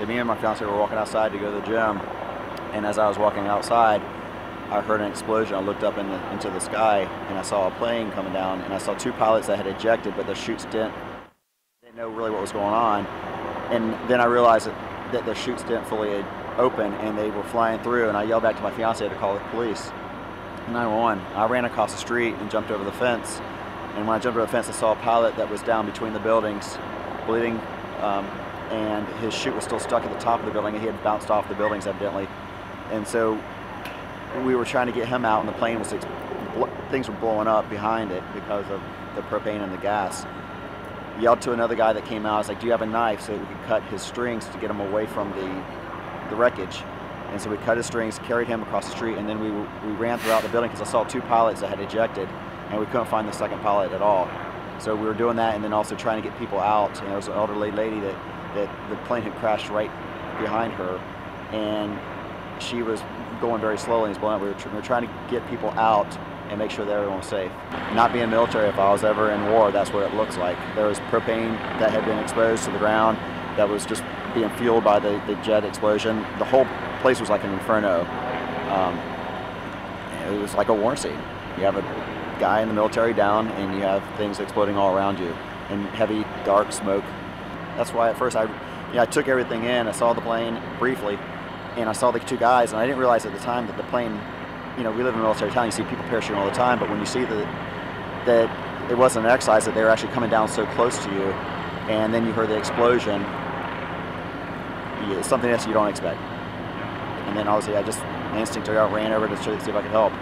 me and my fiance were walking outside to go to the gym, and as I was walking outside, I heard an explosion. I looked up into the sky, and I saw a plane coming down, and I saw two pilots that had ejected, but their chutes didn't know really what was going on. And then I realized that their chutes didn't fully open, and they were flying through, and I yelled back to my fiance to call the police. 911. I ran across the street and jumped over the fence, and when I jumped over the fence, I saw a pilot that was down between the buildings, bleeding, and his chute was still stuck at the top of the building, and he had bounced off the buildings evidently. And so we were trying to get him out, and the plane was, things were blowing up behind it because of the propane and the gas. Yelled to another guy that came out. I was like, do you have a knife so that we could cut his strings to get him away from the wreckage? And so we cut his strings, carried him across the street, and then we ran throughout the building because I saw two pilots that had ejected, and we couldn't find the second pilot at all. So we were doing that, and then also trying to get people out. And there was an elderly lady that the plane had crashed right behind her, and she was going very slowly and was blowing up. We were trying to get people out and make sure that everyone was safe. Not being military, if I was ever in war, that's what it looks like. There was propane that had been exposed to the ground that was just being fueled by the jet explosion. The whole place was like an inferno. It was like a war scene. You have a guy in the military down, and you have things exploding all around you, and heavy, dark smoke. That's why at first I took everything in. I saw the plane briefly, and I saw the two guys, and I didn't realize at the time that the plane, we live in a military town, you see people parachuting all the time, but when you see that it wasn't an exercise, that they were actually coming down so close to you, and then you heard the explosion, it's something else you don't expect. And then obviously my instinct, I ran over to see if I could help.